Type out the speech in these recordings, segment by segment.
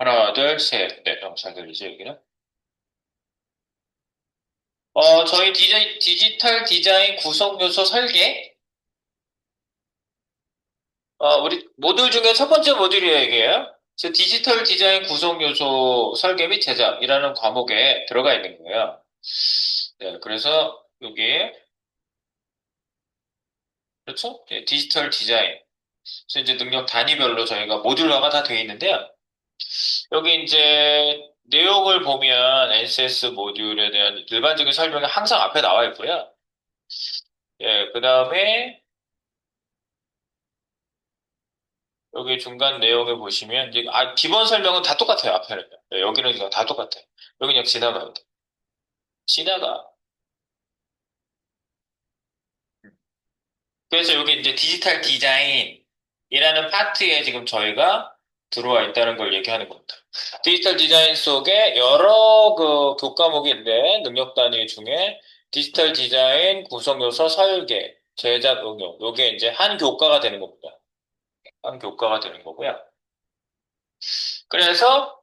하나, 둘, 셋. 네, 잘 들리죠, 여기는? 저희 디지털 디자인 구성 요소 설계? 우리 모듈 중에 첫 번째 모듈이에요, 이게요. 디지털 디자인 구성 요소 설계 및 제작이라는 과목에 들어가 있는 거예요. 네, 그래서 여기, 그렇죠? 네, 디지털 디자인. 그래서 이제 능력 단위별로 저희가 모듈화가 다 되어 있는데요. 여기 이제 내용을 보면 NCS 모듈에 대한 일반적인 설명이 항상 앞에 나와 있고요. 예, 그 다음에 여기 중간 내용을 보시면 이제 기본 설명은 다 똑같아요. 앞에는. 네, 여기는 그냥 다 똑같아요. 여기 그냥 지나가요. 지나가. 그래서 여기 이제 디지털 디자인이라는 파트에 지금 저희가 들어와 있다는 걸 얘기하는 겁니다. 디지털 디자인 속에 여러 그 교과목인데 능력 단위 중에 디지털 디자인 구성 요소 설계, 제작 응용 요게 이제 한 교과가 되는 겁니다. 한 교과가 되는 거고요. 그래서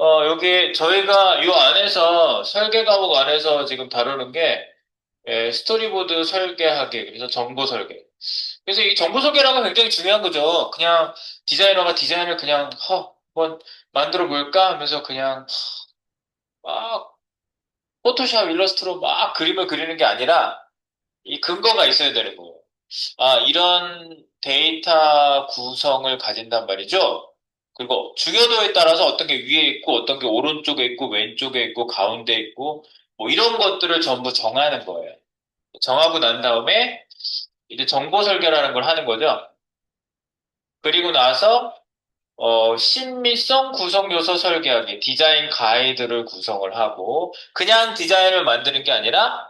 여기 저희가 이 안에서 설계 과목 안에서 지금 다루는 게 스토리보드 설계하기, 그래서 정보 설계. 그래서 이 정보 설계라는 건 굉장히 중요한 거죠. 그냥 디자이너가 디자인을 그냥 한번 만들어 볼까 하면서 그냥 막 포토샵 일러스트로 막 그림을 그리는 게 아니라 이 근거가 있어야 되는 거예요. 이런 데이터 구성을 가진단 말이죠. 그리고 중요도에 따라서 어떤 게 위에 있고, 어떤 게 오른쪽에 있고, 왼쪽에 있고, 가운데 있고, 뭐 이런 것들을 전부 정하는 거예요. 정하고 난 다음에 이제 정보 설계라는 걸 하는 거죠. 그리고 나서 신미성 구성 요소 설계하기, 디자인 가이드를 구성을 하고, 그냥 디자인을 만드는 게 아니라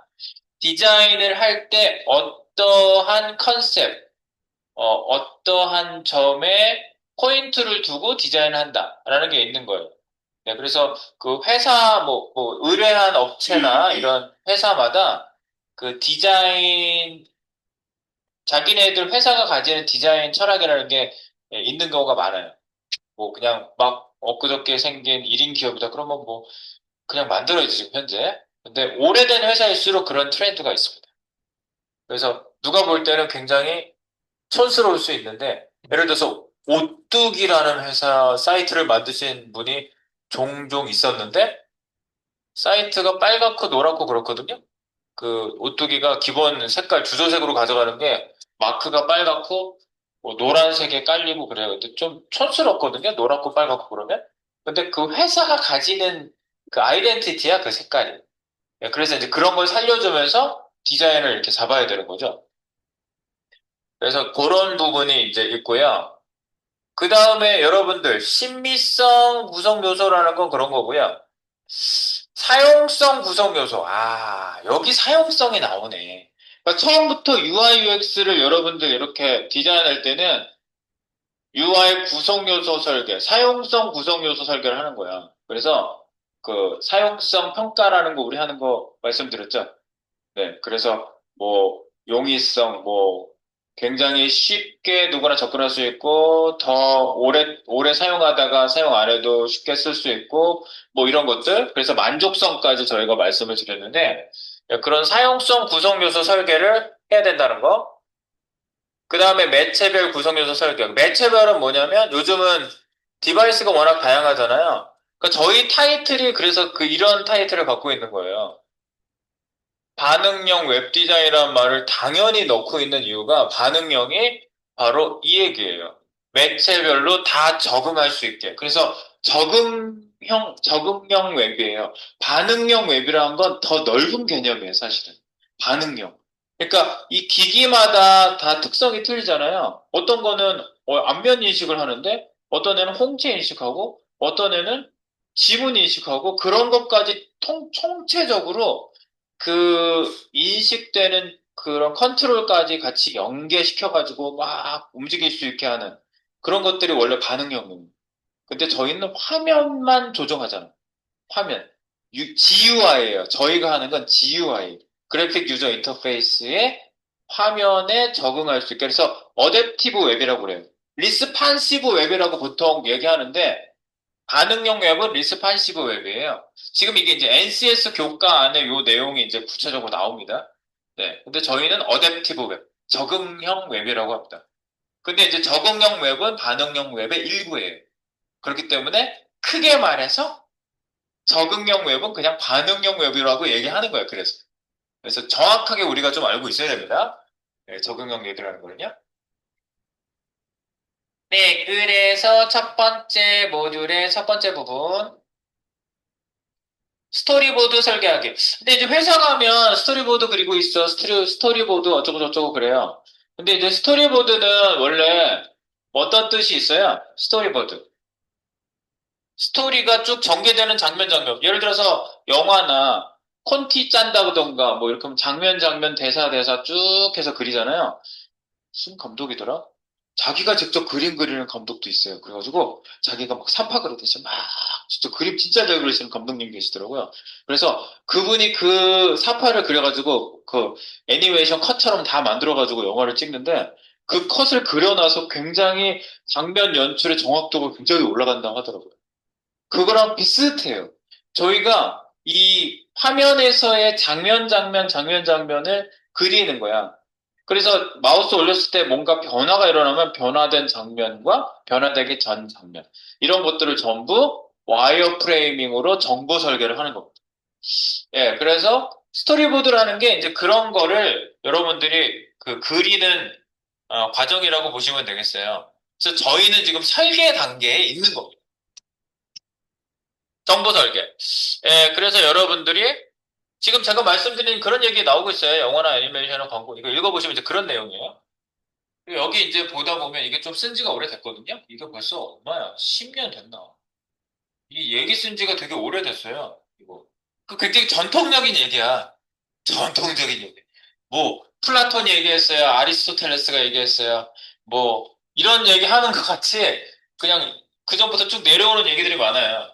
디자인을 할 때 어떠한 컨셉, 어떠한 점에 포인트를 두고 디자인을 한다라는 게 있는 거예요. 네, 그래서 그 회사, 의뢰한 업체나 이런 회사마다 그 디자인, 자기네들 회사가 가지는 디자인 철학이라는 게 있는 경우가 많아요. 뭐 그냥 막 엊그저께 생긴 1인 기업이다. 그러면 뭐 그냥 만들어야지, 지금 현재. 근데 오래된 회사일수록 그런 트렌드가 있습니다. 그래서 누가 볼 때는 굉장히 촌스러울 수 있는데, 예를 들어서 오뚜기라는 회사 사이트를 만드신 분이 종종 있었는데, 사이트가 빨갛고 노랗고 그렇거든요. 그 오뚜기가 기본 색깔 주조색으로 가져가는 게 마크가 빨갛고 뭐 노란색에 깔리고 그래요. 근데 좀 촌스럽거든요. 노랗고 빨갛고 그러면. 근데 그 회사가 가지는 그 아이덴티티야, 그 색깔이. 예, 그래서 이제 그런 걸 살려주면서 디자인을 이렇게 잡아야 되는 거죠. 그래서 그런 부분이 이제 있고요. 그 다음에 여러분들, 신미성 구성 요소라는 건 그런 거고요. 사용성 구성 요소. 여기 사용성이 나오네. 그러니까 처음부터 UI, UX를 여러분들 이렇게 디자인할 때는 UI 구성 요소 설계, 사용성 구성 요소 설계를 하는 거야. 그래서 그 사용성 평가라는 거 우리 하는 거 말씀드렸죠? 네. 그래서 뭐 용이성, 뭐 굉장히 쉽게 누구나 접근할 수 있고, 더 오래 사용하다가 사용 안 해도 쉽게 쓸 수 있고, 뭐 이런 것들. 그래서 만족성까지 저희가 말씀을 드렸는데, 그런 사용성 구성 요소 설계를 해야 된다는 거. 그 다음에 매체별 구성 요소 설계. 매체별은 뭐냐면 요즘은 디바이스가 워낙 다양하잖아요. 그러니까 저희 타이틀이 그래서 이런 타이틀을 갖고 있는 거예요. 반응형 웹디자인이라는 말을 당연히 넣고 있는 이유가 반응형이 바로 이 얘기예요. 매체별로 다 적응할 수 있게. 그래서 적응형 웹이에요. 반응형 웹이라는 건 더 넓은 개념이에요, 사실은. 반응형. 그러니까 이 기기마다 다 특성이 틀리잖아요. 어떤 거는 안면 인식을 하는데, 어떤 애는 홍채 인식하고, 어떤 애는 지문 인식하고, 그런 것까지 총체적으로 그 인식되는 그런 컨트롤까지 같이 연계시켜가지고 막 움직일 수 있게 하는 그런 것들이 원래 반응형입니다. 근데 저희는 화면만 조정하잖아. 화면. GUI예요. 저희가 하는 건 GUI. 그래픽 유저 인터페이스의 화면에 적응할 수 있게. 그래서 어댑티브 웹이라고 그래요. 리스판시브 웹이라고 보통 얘기하는데 반응형 웹은 리스판시브 웹이에요. 지금 이게 이제 NCS 교과 안에 요 내용이 이제 구체적으로 나옵니다. 네. 근데 저희는 어댑티브 웹, 적응형 웹이라고 합니다. 근데 이제 적응형 웹은 반응형 웹의 일부예요. 그렇기 때문에 크게 말해서 적응형 웹은 그냥 반응형 웹이라고 얘기하는 거예요. 그래서 정확하게 우리가 좀 알고 있어야 됩니다. 네, 적응형 웹이라는 거는요. 네, 그래서 첫 번째 모듈의 첫 번째 부분, 스토리보드 설계하기. 근데 이제 회사 가면 스토리보드 그리고 있어. 스토리보드 어쩌고 저쩌고 그래요. 근데 이제 스토리보드는 원래 어떤 뜻이 있어요? 스토리보드. 스토리가 쭉 전개되는 장면 장면. 예를 들어서 영화나 콘티 짠다던가 뭐 이렇게 하면 장면 장면 대사 대사 쭉 해서 그리잖아요. 무슨 감독이더라? 자기가 직접 그림 그리는 감독도 있어요. 그래가지고 자기가 막 사파 그리듯이 막 진짜 그림 진짜 잘 그리시는 감독님 계시더라고요. 그래서 그분이 그 사파를 그려가지고 그 애니메이션 컷처럼 다 만들어가지고 영화를 찍는데 그 컷을 그려놔서 굉장히 장면 연출의 정확도가 굉장히 올라간다고 하더라고요. 그거랑 비슷해요. 저희가 이 화면에서의 장면 장면을 그리는 거야. 그래서 마우스 올렸을 때 뭔가 변화가 일어나면 변화된 장면과 변화되기 전 장면. 이런 것들을 전부 와이어 프레이밍으로 정보 설계를 하는 겁니다. 예, 그래서 스토리보드라는 게 이제 그런 거를 여러분들이 그 그리는 과정이라고 보시면 되겠어요. 그래서 저희는 지금 설계 단계에 있는 겁니다. 정보 설계. 예, 그래서 여러분들이 지금 제가 말씀드린 그런 얘기 나오고 있어요. 영화나 애니메이션이나 광고. 이거 읽어보시면 이제 그런 내용이에요. 여기 이제 보다 보면 이게 좀 쓴 지가 오래됐거든요. 이게 벌써 얼마야? 10년 됐나? 이 얘기 쓴 지가 되게 오래됐어요. 이거. 그 굉장히 전통적인 얘기야. 전통적인 얘기. 뭐, 플라톤이 얘기했어요. 아리스토텔레스가 얘기했어요. 뭐, 이런 얘기 하는 것 같이 그냥 그 전부터 쭉 내려오는 얘기들이 많아요.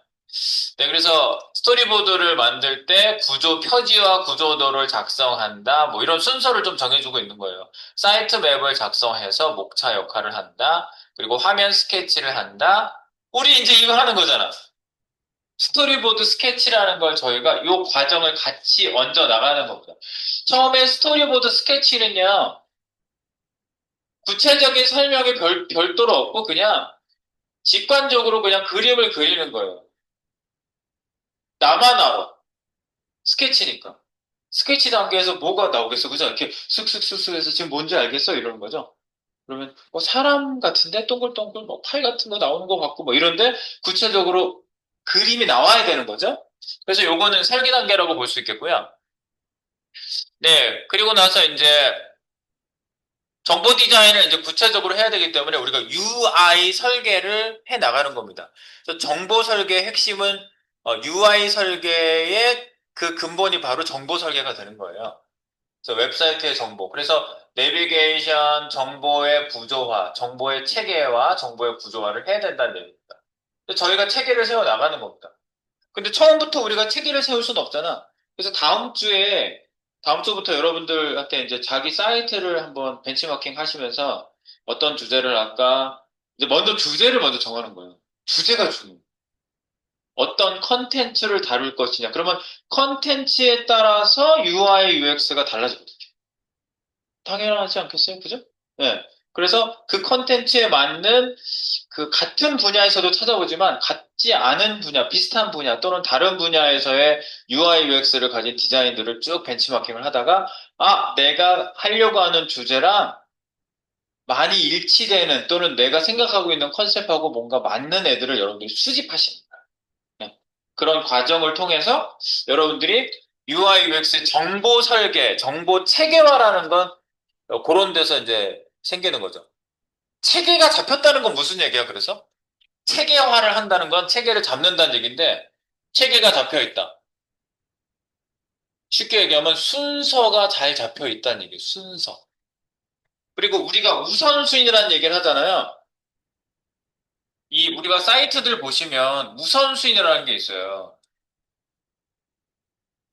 네, 그래서 스토리보드를 만들 때 구조 표지와 구조도를 작성한다. 뭐 이런 순서를 좀 정해주고 있는 거예요. 사이트 맵을 작성해서 목차 역할을 한다. 그리고 화면 스케치를 한다. 우리 이제 이거 하는 거잖아. 스토리보드 스케치라는 걸 저희가 이 과정을 같이 얹어 나가는 겁니다. 처음에 스토리보드 스케치는요, 구체적인 설명이 별도로 없고 그냥 직관적으로 그냥 그림을 그리는 거예요. 나만 알아. 스케치니까. 스케치 단계에서 뭐가 나오겠어? 그죠? 이렇게 슥슥슥슥 해서 지금 뭔지 알겠어? 이러는 거죠. 그러면 뭐 사람 같은데 동글동글 뭐 팔 같은 거 나오는 것 같고 뭐 이런데 구체적으로 그림이 나와야 되는 거죠. 그래서 요거는 설계 단계라고 볼 수 있겠고요. 네, 그리고 나서 이제 정보 디자인을 이제 구체적으로 해야 되기 때문에 우리가 UI 설계를 해 나가는 겁니다. 그래서 정보 설계의 핵심은 UI 설계의 그 근본이 바로 정보 설계가 되는 거예요. 그래서 웹사이트의 정보. 그래서 내비게이션, 정보의 구조화, 정보의 체계화, 정보의 구조화를 해야 된다는 얘기입니다. 근데 저희가 체계를 세워 나가는 겁니다. 근데 처음부터 우리가 체계를 세울 수는 없잖아. 그래서 다음 주부터 여러분들한테 이제 자기 사이트를 한번 벤치마킹 하시면서 어떤 주제를 할까? 이제 먼저 주제를 먼저 정하는 거예요. 주제가 중요해요. 어떤 컨텐츠를 다룰 것이냐. 그러면 컨텐츠에 따라서 UI, UX가 달라지거든요. 당연하지 않겠어요? 그죠? 네. 그래서 그 컨텐츠에 맞는 그 같은 분야에서도 찾아보지만 같지 않은 분야, 비슷한 분야 또는 다른 분야에서의 UI, UX를 가진 디자인들을 쭉 벤치마킹을 하다가 내가 하려고 하는 주제랑 많이 일치되는 또는 내가 생각하고 있는 컨셉하고 뭔가 맞는 애들을 여러분들이 수집하시는 거예요. 네. 그런 과정을 통해서 여러분들이 UI, UX 정보 설계, 정보 체계화라는 건 그런 데서 이제 생기는 거죠. 체계가 잡혔다는 건 무슨 얘기야, 그래서? 체계화를 한다는 건 체계를 잡는다는 얘기인데, 체계가 잡혀 있다. 쉽게 얘기하면 순서가 잘 잡혀 있다는 얘기예요, 순서. 그리고 우리가 우선순위라는 얘기를 하잖아요. 이 우리가 사이트들 보시면 우선순위라는 게 있어요.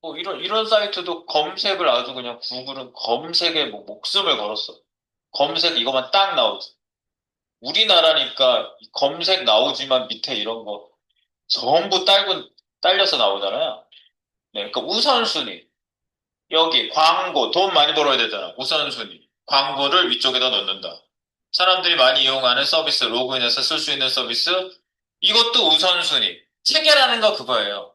뭐 이런 사이트도 검색을 아주 그냥 구글은 검색에 뭐 목숨을 걸었어. 검색 이거만 딱 나오지. 우리나라니까 검색 나오지만 밑에 이런 거. 전부 딸려서 나오잖아요. 네, 그러니까 우선순위. 여기 광고, 돈 많이 벌어야 되잖아. 우선순위. 광고를 위쪽에다 넣는다. 사람들이 많이 이용하는 서비스, 로그인해서 쓸 수 있는 서비스, 이것도 우선순위. 체계라는 거 그거예요.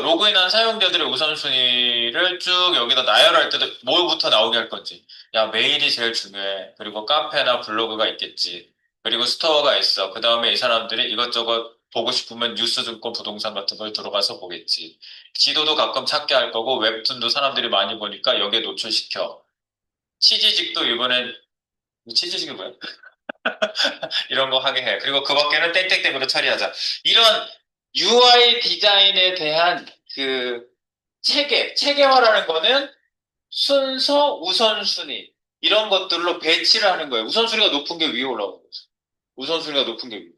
로그인한 사용자들의 우선순위를 쭉 여기다 나열할 때도 뭐부터 나오게 할 건지. 야, 메일이 제일 중요해. 그리고 카페나 블로그가 있겠지. 그리고 스토어가 있어. 그 다음에 이 사람들이 이것저것 보고 싶으면 뉴스 증권 부동산 같은 걸 들어가서 보겠지. 지도도 가끔 찾게 할 거고, 웹툰도 사람들이 많이 보니까 여기에 노출시켜. 치지직도 이번엔, 치지직이 뭐야? 이런 거 하게 해. 그리고 그 밖에는 땡땡땡으로 처리하자. 이런 UI 디자인에 대한 그 체계화라는 거는 순서, 우선순위, 이런 것들로 배치를 하는 거예요. 우선순위가 높은 게 위에 올라오는 거죠. 우선순위가 높은 게 위에.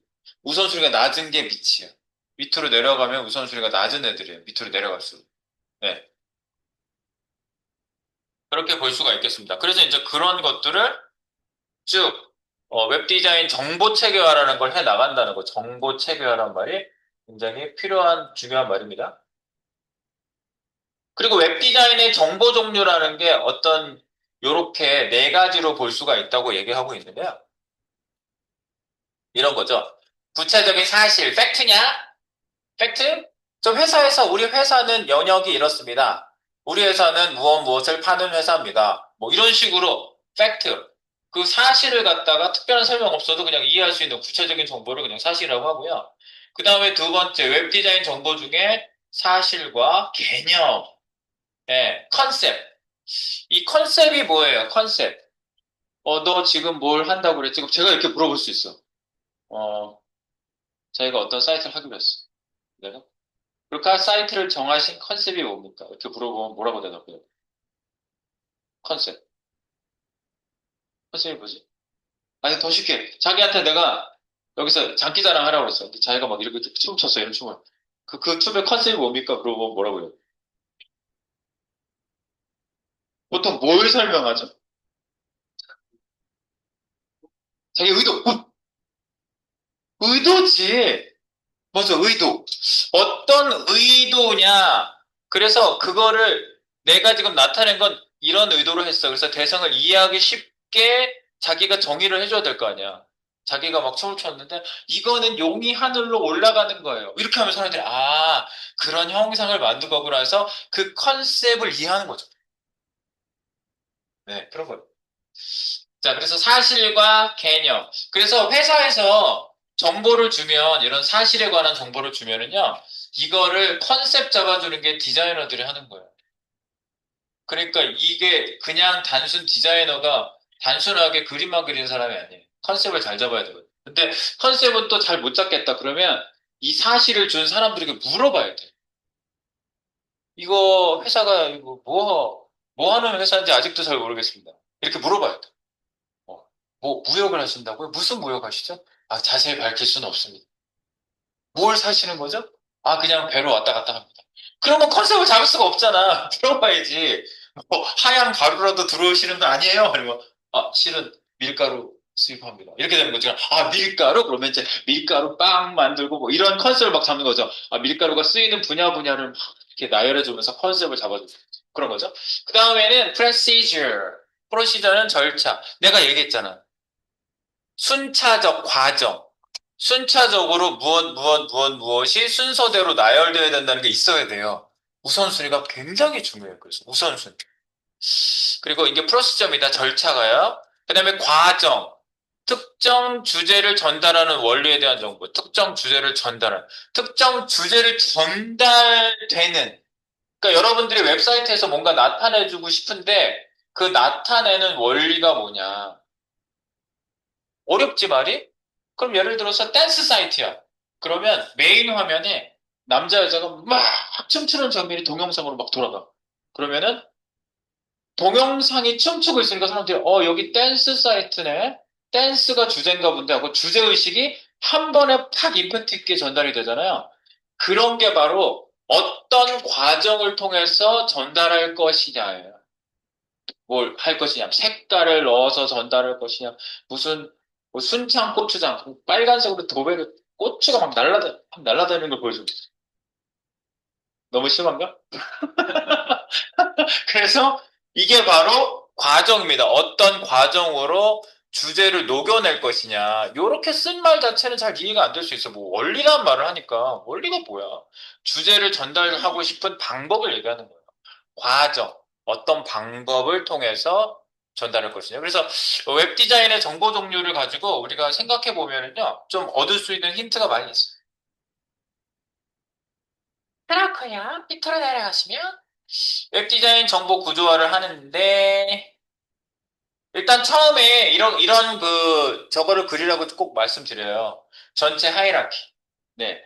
우선순위가 낮은 게 밑이야. 밑으로 내려가면 우선순위가 낮은 애들이에요. 밑으로 내려갈수록. 네. 그렇게 볼 수가 있겠습니다. 그래서 이제 그런 것들을 쭉, 웹 디자인 정보 체계화라는 걸 해 나간다는 거. 정보 체계화란 말이 굉장히 필요한, 중요한 말입니다. 그리고 웹 디자인의 정보 종류라는 게 요렇게 네 가지로 볼 수가 있다고 얘기하고 있는데요. 이런 거죠. 구체적인 사실, 팩트냐? 팩트? 우리 회사는 영역이 이렇습니다. 우리 회사는 무엇을 파는 회사입니다. 뭐 이런 식으로 팩트. 그 사실을 갖다가 특별한 설명 없어도 그냥 이해할 수 있는 구체적인 정보를 그냥 사실이라고 하고요. 그 다음에 두 번째, 웹 디자인 정보 중에 사실과 개념, 컨셉. 이 컨셉이 뭐예요? 컨셉. 너 지금 뭘 한다고 그랬지? 제가 이렇게 물어볼 수 있어. 어, 저희가 어떤 사이트를 하기로 했어. 내가? 그러니까 사이트를 정하신 컨셉이 뭡니까? 이렇게 물어보면 뭐라고 대답해요? 컨셉. 컨셉이 뭐지? 아니, 더 쉽게. 자기한테 내가 여기서 장기자랑 하라고 그랬어. 근데 자기가 막 이렇게 춤 췄어, 이런 춤을. 그 춤의 컨셉이 뭡니까? 그러고 뭐라고 해요? 보통 뭘 설명하죠? 자기 의도지. 맞아, 의도. 어떤 의도냐. 그래서 그거를 내가 지금 나타낸 건 이런 의도로 했어. 그래서 대상을 이해하기 쉽게 자기가 정의를 해줘야 될 거 아니야. 자기가 막 춤을 췄는데 이거는 용이 하늘로 올라가는 거예요. 이렇게 하면 사람들이 그런 형상을 만든 거구나 해서 그 컨셉을 이해하는 거죠. 네, 그런 거예요. 자, 그래서 사실과 개념. 그래서 회사에서 정보를 주면, 이런 사실에 관한 정보를 주면은요, 이거를 컨셉 잡아주는 게 디자이너들이 하는 거예요. 그러니까 이게 그냥 디자이너가 단순하게 그림만 그리는 사람이 아니에요. 컨셉을 잘 잡아야 되거든요. 근데 컨셉은 또 잘 못 잡겠다. 그러면 이 사실을 준 사람들에게 물어봐야 돼. 이거 회사가 이거 뭐 하는 회사인지 아직도 잘 모르겠습니다. 이렇게 물어봐야 돼. 무역을 하신다고요? 무슨 무역 하시죠? 자세히 밝힐 수는 없습니다. 뭘 사시는 거죠? 그냥 배로 왔다 갔다 합니다. 그러면 컨셉을 잡을 수가 없잖아. 들어봐야지. 하얀 가루라도 들어오시는 거 아니에요? 그리고, 실은 밀가루 수입합니다. 이렇게 되는 거죠. 밀가루? 그러면 이제 밀가루 빵 만들고 뭐 이런 컨셉을 막 잡는 거죠. 밀가루가 쓰이는 분야를 막 이렇게 나열해주면서 컨셉을 잡아주죠. 그런 거죠. 그 다음에는 procedure. 프로시저는 절차. 내가 얘기했잖아. 순차적 과정. 순차적으로 무엇이 순서대로 나열되어야 된다는 게 있어야 돼요. 우선순위가 굉장히 중요해요. 그래서 우선순위. 그리고 이게 프로시저입니다. 절차가요. 그 다음에 과정. 특정 주제를 전달하는 원리에 대한 정보. 특정 주제를 전달되는. 그러니까 여러분들이 웹사이트에서 뭔가 나타내주고 싶은데 그 나타내는 원리가 뭐냐. 어렵지 말이? 그럼 예를 들어서 댄스 사이트야. 그러면 메인 화면에 남자 여자가 막 춤추는 장면이 동영상으로 막 돌아가. 그러면은 동영상이 춤추고 있으니까 사람들이 여기 댄스 사이트네. 댄스가 주제인가 본데 하고 주제의식이 한 번에 팍 임팩트 있게 전달이 되잖아요. 그런 게 바로 어떤 과정을 통해서 전달할 것이냐예요. 뭘 할 것이냐, 색깔을 넣어서 전달할 것이냐, 무슨 뭐 순창 고추장, 빨간색으로 도배를 고추가 막 날아다니는 걸 보여주고 있어. 너무 심한가? 그래서 이게 바로 과정입니다. 어떤 과정으로 주제를 녹여낼 것이냐. 이렇게 쓴 말 자체는 잘 이해가 안 될 수 있어. 뭐 원리란 말을 하니까 원리가 뭐야? 주제를 전달하고 싶은 방법을 얘기하는 거예요. 과정, 어떤 방법을 통해서 전달할 것이냐. 그래서 웹 디자인의 정보 종류를 가지고 우리가 생각해 보면은요, 좀 얻을 수 있는 힌트가 많이 있어요. 그렇군요. 밑으로 내려가시면 웹 디자인 정보 구조화를 하는데 일단 처음에 이런 저거를 그리라고 꼭 말씀드려요. 전체 하이라키. 네.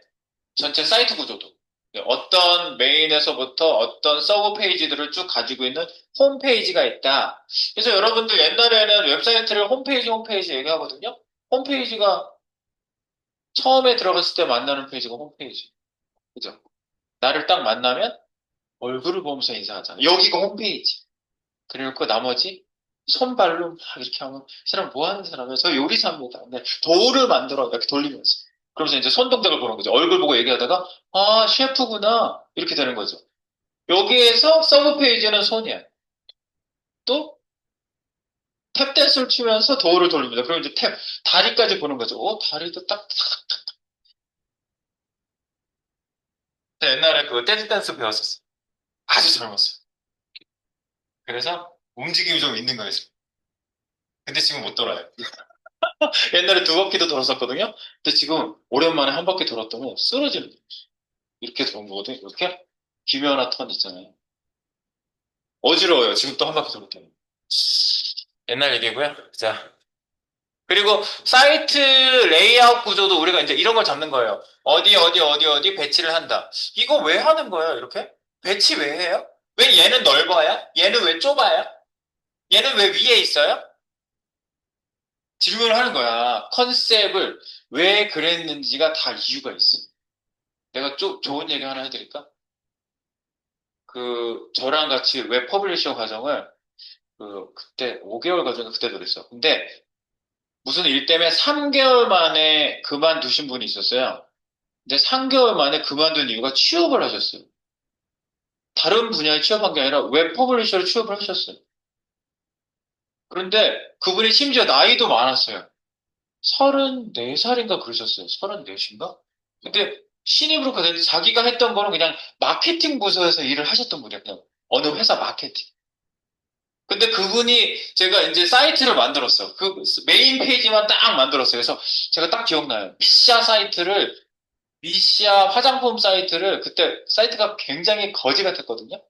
전체 사이트 구조도. 네, 어떤 메인에서부터 어떤 서브 페이지들을 쭉 가지고 있는 홈페이지가 있다. 그래서 여러분들 옛날에는 웹사이트를 홈페이지 얘기하거든요. 홈페이지가 처음에 들어갔을 때 만나는 페이지가 홈페이지. 그죠? 나를 딱 만나면 얼굴을 보면서 인사하잖아. 여기가 홈페이지. 그리고 그 나머지 손발로 막 이렇게 하면 이 사람 뭐 하는 사람이야? 저 요리사입니다. 근데 돌을 만들어 이렇게 돌리면서. 그러면서 이제 손 동작을 보는 거죠. 얼굴 보고 얘기하다가 아 셰프구나 이렇게 되는 거죠. 여기에서 서브 페이지는 손이야. 또 탭 댄스를 추면서 도어를 돌립니다. 그럼 이제 탭 다리까지 보는 거죠. 다리도 딱 옛날에 그 댄스 댄스 배웠었어. 아주 젊었어. 그래서 움직임이 좀 있는 거였어. 근데 지금 못 돌아요. 옛날에 두 바퀴도 돌았었거든요. 근데 지금 오랜만에 한 바퀴 돌았더니 쓰러지는 거예요. 이렇게 도는 거거든. 이렇게 기묘한 턴 있잖아요. 어지러워요. 지금 또 한 바퀴 돌았더니. 옛날 얘기고요. 자, 그리고 사이트 레이아웃 구조도 우리가 이제 이런 걸 잡는 거예요. 어디 배치를 한다. 이거 왜 하는 거예요? 이렇게? 배치 왜 해요? 왜 얘는 넓어야? 얘는 왜 좁아야? 얘는 왜 위에 있어요? 질문을 하는 거야. 컨셉을 왜 그랬는지가 다 이유가 있어. 내가 좀 좋은 얘기 하나 해드릴까? 저랑 같이 웹 퍼블리셔 과정을 그때 5개월 과정을 그때 들었어. 근데 무슨 일 때문에 3개월 만에 그만두신 분이 있었어요. 근데 3개월 만에 그만둔 이유가 취업을 하셨어요. 다른 분야에 취업한 게 아니라 웹 퍼블리셔로 취업을 하셨어요. 그런데 그분이 심지어 나이도 많았어요. 34살인가 그러셨어요. 34인가? 근데 신입으로 가는데 자기가 했던 거는 그냥 마케팅 부서에서 일을 하셨던 분이에요. 그냥 어느 회사 마케팅. 근데 그분이 제가 이제 사이트를 만들었어. 그 메인 페이지만 딱 만들었어요. 그래서 제가 딱 기억나요. 미시아 화장품 사이트를 그때 사이트가 굉장히 거지 같았거든요.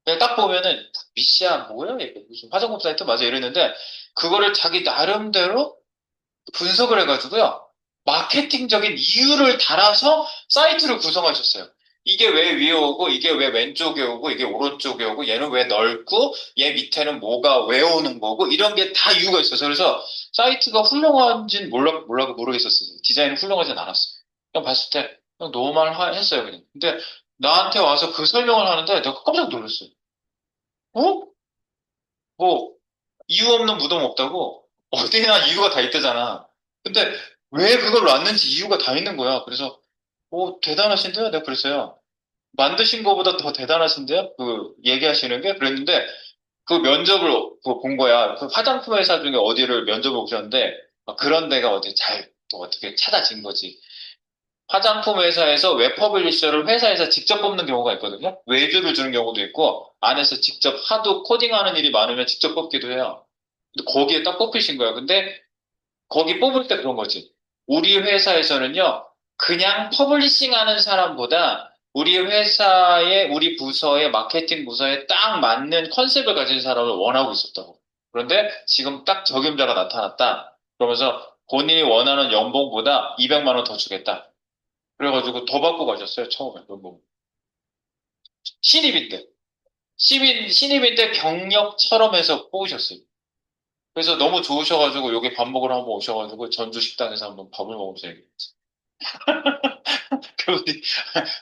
그냥 딱 보면은 미시아 뭐야? 이게 무슨 화장품 사이트 맞아 이랬는데 그거를 자기 나름대로 분석을 해가지고요. 마케팅적인 이유를 달아서 사이트를 구성하셨어요. 이게 왜 위에 오고, 이게 왜 왼쪽에 오고, 이게 오른쪽에 오고, 얘는 왜 넓고, 얘 밑에는 뭐가 왜 오는 거고, 이런 게 다 이유가 있어서. 그래서 사이트가 훌륭한지는 모르겠었어요. 디자인이 훌륭하진 않았어요. 그냥 봤을 때, 그냥 노멀했어요, 그냥. 근데 나한테 와서 그 설명을 하는데 내가 깜짝 놀랐어요. 어? 뭐, 이유 없는 무덤 없다고? 어디나 이유가 다 있대잖아. 근데 왜 그걸 놨는지 이유가 다 있는 거야. 그래서, 대단하신데요? 내가 그랬어요. 만드신 거보다 더 대단하신데요? 얘기하시는 게? 그랬는데, 그 면접을 본 거야. 그 화장품 회사 중에 어디를 면접을 오셨는데, 그런 데가 또 어떻게 찾아진 거지. 화장품 회사에서 웹 퍼블리셔를 회사에서 직접 뽑는 경우가 있거든요. 외주를 주는 경우도 있고, 안에서 직접 하도 코딩하는 일이 많으면 직접 뽑기도 해요. 근데 거기에 딱 뽑히신 거예요. 근데 거기 뽑을 때 그런 거지. 우리 회사에서는요, 그냥 퍼블리싱 하는 사람보다 우리 부서의 마케팅 부서에 딱 맞는 컨셉을 가진 사람을 원하고 있었다고. 그런데 지금 딱 적임자가 나타났다. 그러면서 본인이 원하는 연봉보다 200만 원 더 주겠다. 그래가지고 더 받고 가셨어요, 처음에. 연봉. 신입인데. 신입인데 경력처럼 해서 뽑으셨어요. 그래서 너무 좋으셔가지고 여기 밥 먹으러 한번 오셔가지고 전주 식당에서 한번 밥을 먹으면서 얘기했어요. 그분이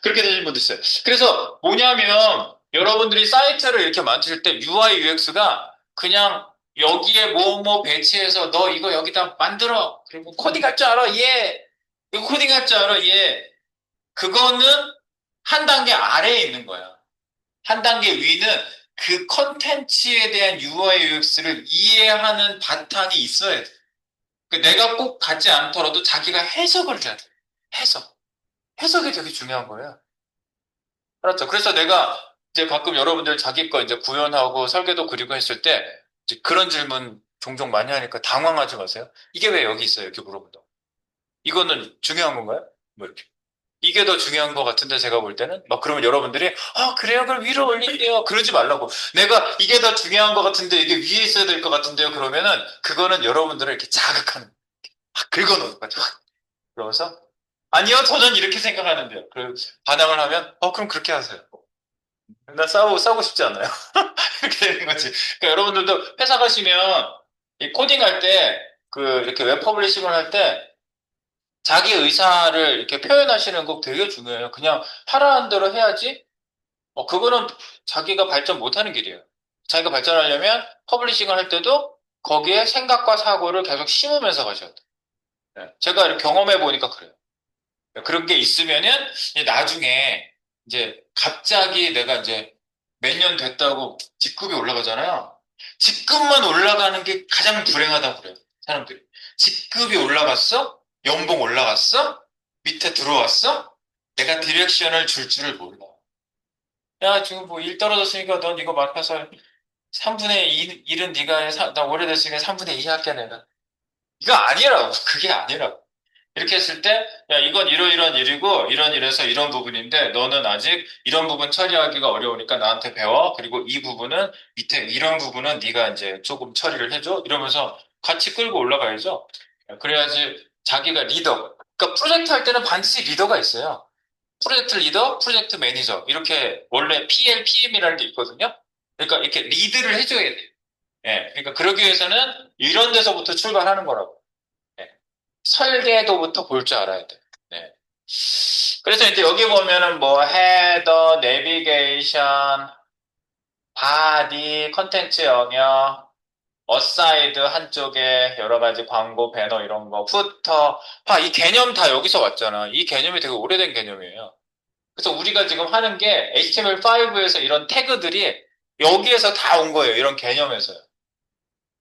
그렇게 되신 분도 있어요. 그래서 뭐냐면 여러분들이 사이트를 이렇게 만들 때 UI UX가 그냥 여기에 뭐 배치해서 너 이거 여기다 만들어. 그리고 코딩 할 줄 알아? 예. 이거 코딩할 줄 알아? 얘, 그거는 한 단계 아래에 있는 거야. 한 단계 위는 그 컨텐츠에 대한 UI, UX를 이해하는 바탕이 있어야 돼. 내가 꼭 갖지 않더라도 자기가 해석을 해야 돼. 해석. 해석이 되게 중요한 거예요. 알았죠? 그래서 내가 이제 가끔 여러분들 자기 거 이제 구현하고 설계도 그리고 했을 때 이제 그런 질문 종종 많이 하니까 당황하지 마세요. 이게 왜 여기 있어요? 이렇게 물어본다. 이거는 중요한 건가요? 뭐 이렇게. 이게 더 중요한 것 같은데 제가 볼 때는 막 그러면 여러분들이 아 그래요 그걸 위로 올릴게요 그러지 말라고 내가 이게 더 중요한 것 같은데 이게 위에 있어야 될 것 같은데요 그러면은 그거는 여러분들을 이렇게 자극하는 긁어놓는 거죠 그러면서 아니요 저는 이렇게 생각하는데요 그 반항을 하면 그럼 그렇게 하세요 나 싸우고 싶지 않아요 이렇게 되는 거지 그러니까 여러분들도 회사 가시면 이 코딩할 때 그 이렇게 웹 퍼블리싱을 할 때 자기 의사를 이렇게 표현하시는 거 되게 중요해요. 그냥 하라는 대로 해야지 그거는 자기가 발전 못하는 길이에요. 자기가 발전하려면 퍼블리싱을 할 때도 거기에 생각과 사고를 계속 심으면서 가셔야 돼요. 네. 제가 이렇게 경험해 보니까 그래요. 그런 게 있으면은 이제 나중에 이제 갑자기 내가 이제 몇 년 됐다고 직급이 올라가잖아요. 직급만 올라가는 게 가장 불행하다고 그래요. 사람들이. 직급이 올라갔어? 연봉 올라갔어? 밑에 들어왔어? 내가 디렉션을 줄 줄을 몰라. 야, 지금 뭐 일 떨어졌으니까 넌 이거 맡아서 3분의 2, 일은 네가 해. 나 오래됐으니까 3분의 2 할게 내가. 이거 아니라고. 그게 아니라고. 이렇게 했을 때, 야, 이건 이러이러한 일이고, 이런 일에서 이런 부분인데, 너는 아직 이런 부분 처리하기가 어려우니까 나한테 배워. 그리고 이 부분은, 밑에 이런 부분은 네가 이제 조금 처리를 해줘. 이러면서 같이 끌고 올라가야죠. 그래야지 자기가 리더. 그러니까 프로젝트 할 때는 반드시 리더가 있어요. 프로젝트 리더, 프로젝트 매니저. 이렇게 원래 PL, PM이라는 게 있거든요. 그러니까 이렇게 리드를 해줘야 돼요. 예. 그러니까 그러기 위해서는 이런 데서부터 출발하는 거라고. 예. 설계도부터 볼 줄 알아야 돼. 네. 그래서 이제 여기 보면은 뭐 헤더, 내비게이션, 바디, 컨텐츠 영역, 어사이드 한쪽에 여러 가지 광고, 배너 이런 거, 후터, 이 개념 다 여기서 왔잖아. 이 개념이 되게 오래된 개념이에요. 그래서 우리가 지금 하는 게 HTML5에서 이런 태그들이 여기에서 다 온 거예요. 이런 개념에서요.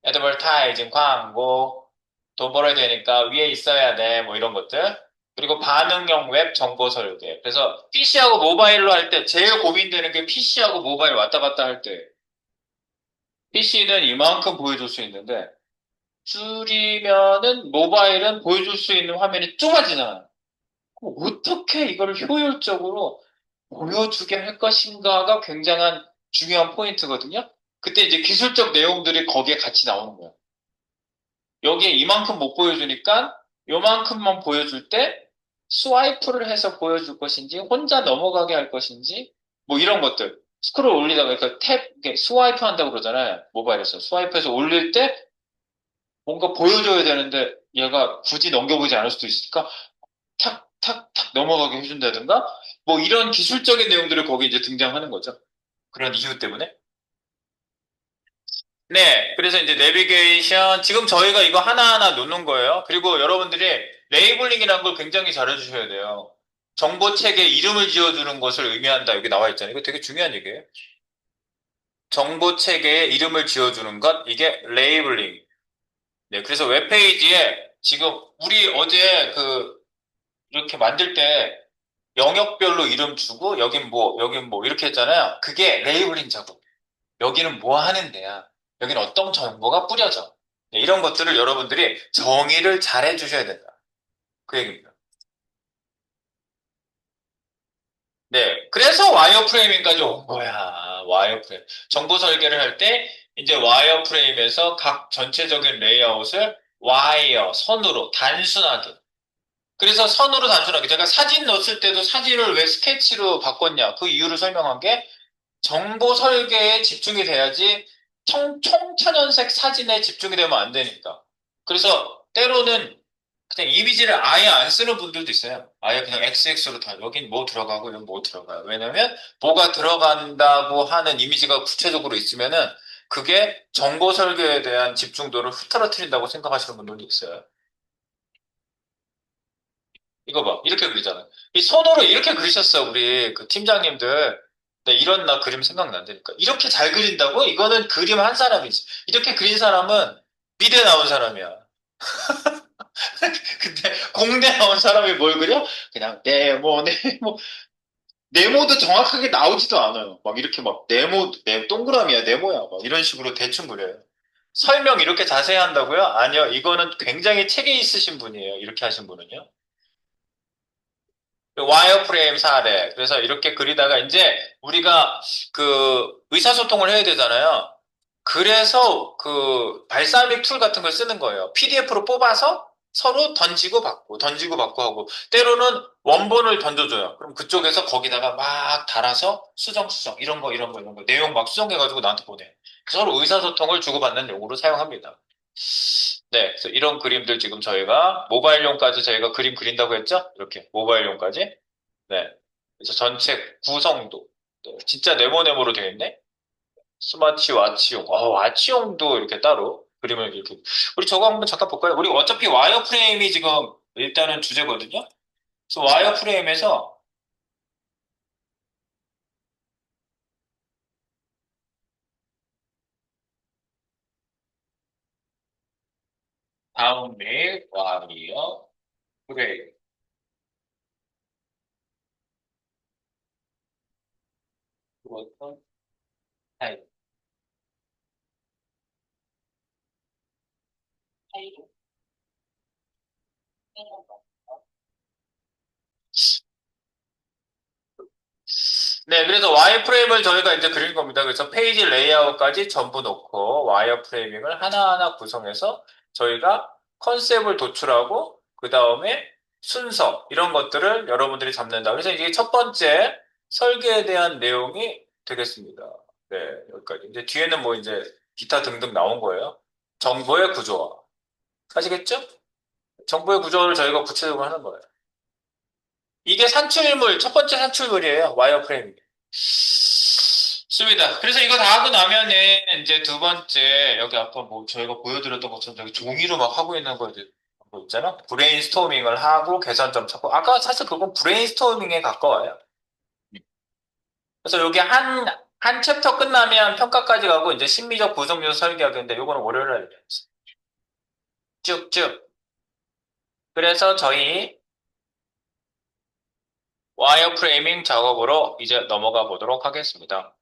애드벌타이징, 광고, 돈 벌어야 되니까 위에 있어야 돼. 뭐 이런 것들. 그리고 반응형 웹 정보 설계. 그래서 PC하고 모바일로 할 때 제일 고민되는 게 PC하고 모바일 왔다 갔다 할 때. PC는 이만큼 보여줄 수 있는데 줄이면은 모바일은 보여줄 수 있는 화면이 좁아지잖아요. 그럼 어떻게 이걸 효율적으로 보여주게 할 것인가가 굉장한 중요한 포인트거든요. 그때 이제 기술적 내용들이 거기에 같이 나오는 거예요. 여기에 이만큼 못 보여주니까 요만큼만 보여줄 때 스와이프를 해서 보여줄 것인지 혼자 넘어가게 할 것인지 뭐 이런 것들 스크롤 올리다가 그러니까 이렇게 스와이프 한다고 그러잖아요 모바일에서 스와이프해서 올릴 때 뭔가 보여줘야 되는데 얘가 굳이 넘겨보지 않을 수도 있으니까 탁 탁 탁 넘어가게 해준다든가 뭐 이런 기술적인 내용들이 거기 이제 등장하는 거죠 그런 이유 때문에 네, 그래서 이제 내비게이션, 지금 저희가 이거 하나하나 놓는 거예요. 그리고 여러분들이 레이블링이라는 걸 굉장히 잘해주셔야 돼요. 정보책에 이름을 지어주는 것을 의미한다. 여기 나와 있잖아요. 이거 되게 중요한 얘기예요. 정보책에 이름을 지어주는 것, 이게 레이블링. 네, 그래서 웹페이지에 지금 우리 어제 이렇게 만들 때 영역별로 이름 주고, 여긴 뭐, 이렇게 했잖아요. 그게 레이블링 작업. 여기는 뭐 하는 데야? 여기는 어떤 정보가 뿌려져? 네, 이런 것들을 여러분들이 정의를 잘 해주셔야 된다. 그 얘기입니다. 네. 그래서 와이어프레이밍까지 온 거야. 와이어프레임. 정보 설계를 할 때, 이제 와이어프레임에서 각 전체적인 레이아웃을 선으로, 단순하게. 그래서 선으로 단순하게. 제가 사진 넣었을 때도 사진을 왜 스케치로 바꿨냐. 그 이유를 설명한 게, 정보 설계에 집중이 돼야지 청천연색 사진에 집중이 되면 안 되니까. 그래서 때로는 그냥 이미지를 아예 안 쓰는 분들도 있어요. 아예 그냥 XX로 다 여긴 뭐 들어가고 여긴 뭐 들어가요. 왜냐면 뭐가 들어간다고 하는 이미지가 구체적으로 있으면은 그게 정보 설계에 대한 집중도를 흐트러뜨린다고 생각하시는 분들도 있어요. 이거 봐. 이렇게 그리잖아. 이 손으로 이렇게 그리셨어, 우리 그 팀장님들. 네, 이런 나 그림 생각난다니까. 이렇게 잘 그린다고? 이거는 그림 한 사람이지. 이렇게 그린 사람은 미대 나온 사람이야. 근데 공대 나온 사람이 뭘 그려? 그냥 네모. 네모도 정확하게 나오지도 않아요. 막 이렇게 막 동그라미야, 네모야. 막 이런 식으로 대충 그려요. 설명 이렇게 자세히 한다고요? 아니요. 이거는 굉장히 책에 있으신 분이에요. 이렇게 하신 분은요. 와이어프레임 사례. 그래서 이렇게 그리다가 이제 우리가 그 의사소통을 해야 되잖아요. 그래서 그 발사믹 툴 같은 걸 쓰는 거예요. PDF로 뽑아서 서로 던지고 받고 하고, 때로는 원본을 던져줘요. 그럼 그쪽에서 거기다가 막 달아서 수정, 이런 거, 내용 막 수정해가지고 나한테 보내. 서로 의사소통을 주고받는 용으로 사용합니다. 네, 그래서 이런 그림들 지금 저희가 모바일용까지 저희가 그림 그린다고 했죠? 이렇게 모바일용까지. 네. 그래서 전체 구성도 네, 진짜 네모네모로 되어 있네. 스마트워치용, 와치용도 이렇게 따로 그림을 이렇게. 우리 저거 한번 잠깐 볼까요? 우리 어차피 와이어프레임이 지금 일단은 주제거든요. 그래서 와이어프레임에서 다음에 와이어프레임. 그것도 타입. 네, 그래서 와이어프레임을 저희가 이제 그린 겁니다. 그래서 페이지 레이아웃까지 전부 놓고 와이어프레이밍을 하나하나 구성해서 저희가 컨셉을 도출하고 그 다음에 순서 이런 것들을 여러분들이 잡는다. 그래서 이게 첫 번째 설계에 대한 내용이 되겠습니다. 네, 여기까지. 이제 뒤에는 뭐 이제 기타 등등 나온 거예요. 정보의 구조화. 아시겠죠? 정보의 구조를 저희가 구체적으로 하는 거예요. 이게 첫 번째 산출물이에요. 와이어프레이밍. 좋습니다. 그래서 이거 다 하고 나면은 이제 두 번째 여기 아까 뭐 저희가 보여드렸던 것처럼 저기 종이로 막 하고 있는 거 이제 뭐 있잖아. 브레인스토밍을 하고 개선점 찾고 아까 사실 그건 브레인스토밍에 가까워요. 그래서 여기 한 챕터 끝나면 평가까지 가고 이제 심리적 구성 요소 설계하겠는데 요거는 월요일 날 쭉쭉. 그래서 저희 와이어프레이밍 작업으로 이제 넘어가 보도록 하겠습니다.